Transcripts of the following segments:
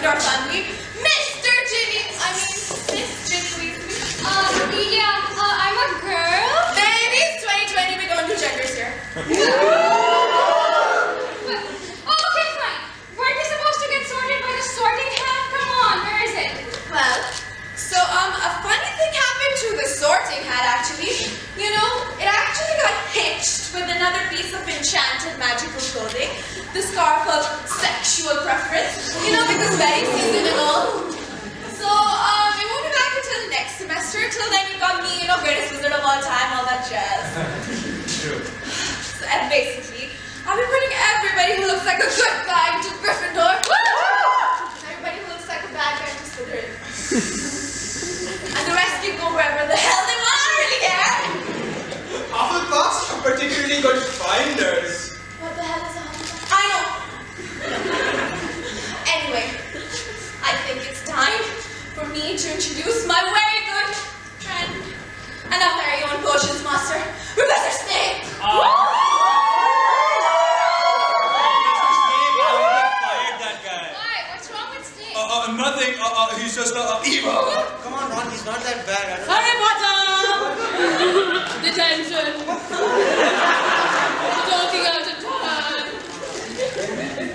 our family, Mr. Ginny. I mean, Miss Ginny Weasley. Yeah, I'm a girl. Baby, it's 2020. We don't do genders here. Okay, fine. Weren't we supposed to get sorted by the sorting hat? Come on, where is it? Well, so a funny thing happened to the sorting hat actually. You know, it actually got hitched with another piece of enchanted magical clothing. The scarf of sexual preference. You know, because wedding season and all. So, it won't be back until next semester. Till then, you got me, you know, greatest wizard of all time, all that jazz. True. So, and basically, I'll be putting everybody who looks like a good guy into Gryffindor. Everybody who looks like a bad guy into Slytherin. And the rest can go wherever the hell they want. I don't really care. Hufflepuffs are particularly good finders. What the hell is a Hufflepuff? I know. Anyway, I think it's time for me to introduce my very good friend and our very own potions master, Professor Snape. Nothing. He's just evil. Come on, Ron. He's not that bad. Harry Potter! Detention. Talking out of turn.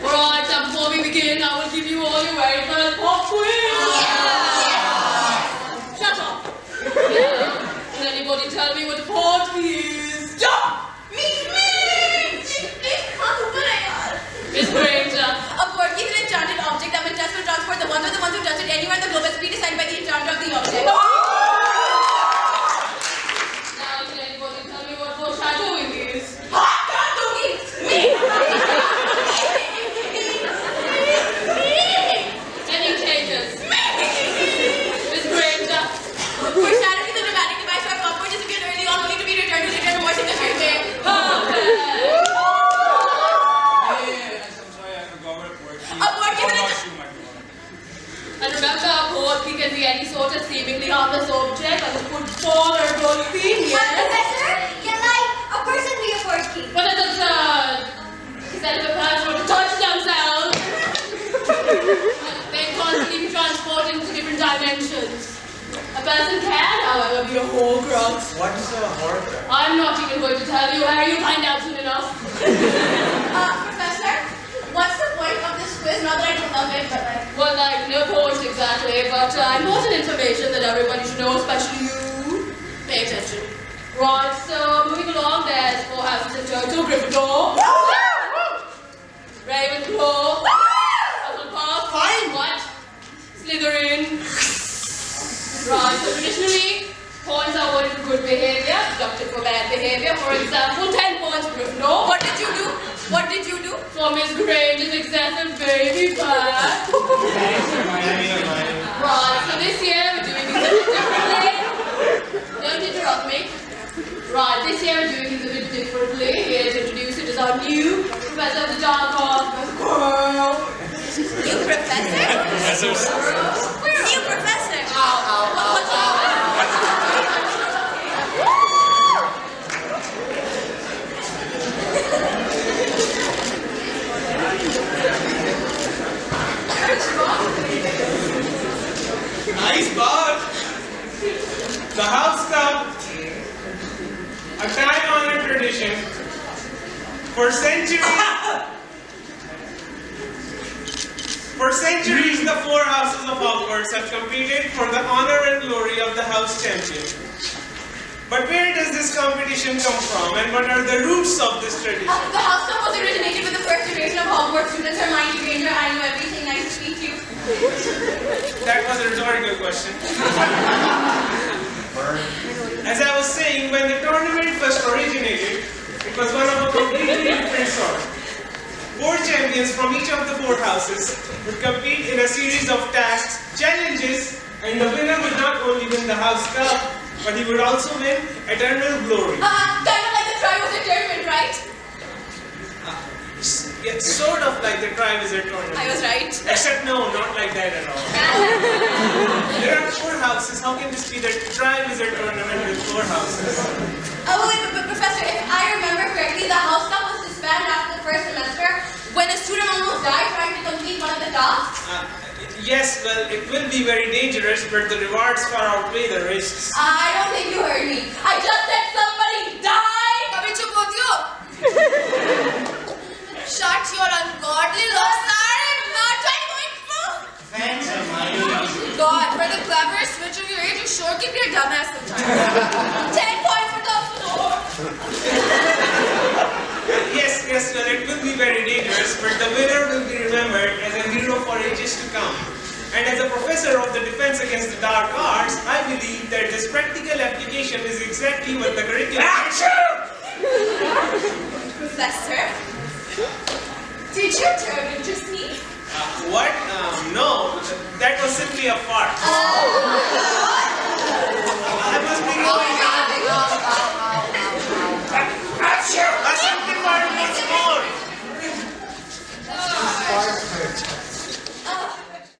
Alright, now before we begin, I will give you all your very first pop quiz. Shut up. Can anybody tell me what a port is? Stop! Me! Miss Granger. A port is an enchanted object that when touched will transport the ones or the ones who touch it anywhere in the globe as speed decided by the enchanter of the object. Now, can anybody tell me what foreshadowing is? Any changes? Miss Granger. Foreshadowing is a dramatic device where plot point is appeared early on only to be returned to later in a more significant way. Perfect. And remember, a portkey can be any sort of seemingly harmless object, like a football or a ball thing, yes? Professor, you're like a person be a portkey. But it's absurd. Instead of a person to touch themselves, they constantly be transported into different dimensions. A person can, however, be a Horcrux. What's a Horcrux? I'm not even going to tell you, Harry. You'll find out soon enough. Professor, what's the point of this quiz? Not that I don't love it, but like... Well, like, no point exactly, but important information that everybody should know, especially you. Pay attention. Right, so moving along, there's 4 houses in total. Gryffindor. Ravenclaw. Hufflepuff. Fine. What? Slytherin. Right, so traditionally, points are awarded for good behavior, deducted for bad behavior. For example, 10 points for Gryffindor. What did you do? What did you do? For Miss Granger's excessive baby fat. Right, so this year we're doing things a bit differently. Don't interrupt me. Right, this year we're doing things a bit differently. Here to introduce it is our new Professor of the Dark Arts, Goyle. New professor? New professor? What's Nice bar. The House Cup, a time-honored tradition. For centuries, the 4 houses of Hogwarts have competed for the honor and glory of the house champion. But where does this competition come from, and what are the roots of this tradition? The house club was originated with the first generation of Hogwarts students. Hermione, Granger, I know everything. Nice to meet you. That was a rhetorical question. As I was saying, when the tournament first originated, it was one of a completely different sort. 4 champions from each of the 4 houses would compete in a series of tasks, challenges, and the winner would not only win the House Cup, but he would also win eternal glory. Kind of like the tribe was determined, right? Yeah, sort of like the Triwizard Tournament. I was right. Except no, not like that at all. There are 4 houses. How can this be the Triwizard Tournament with 4 houses? Oh, wait, but Professor, if I remember correctly, the house club was disbanded after the first semester when a student almost died trying to complete one of the tasks. Yes, well, it will be very dangerous, but the rewards far outweigh the risks. I don't think you heard me. I just said somebody die! Abhi chup hoti ho? Shut your ungodly lips, I'm not going through. Thanks, Hermione. God, for the cleverest switch of your age, you sure keep your dumbass sometimes. 10 points for Dumbledore. Yes, well, it will be very dangerous, but the winner will be remembered as a hero for ages to come. And as a professor of the defense against the dark arts, I believe that this practical application is exactly what the curriculum... Professor, did your turban just sneeze? What? No, that was simply a fart.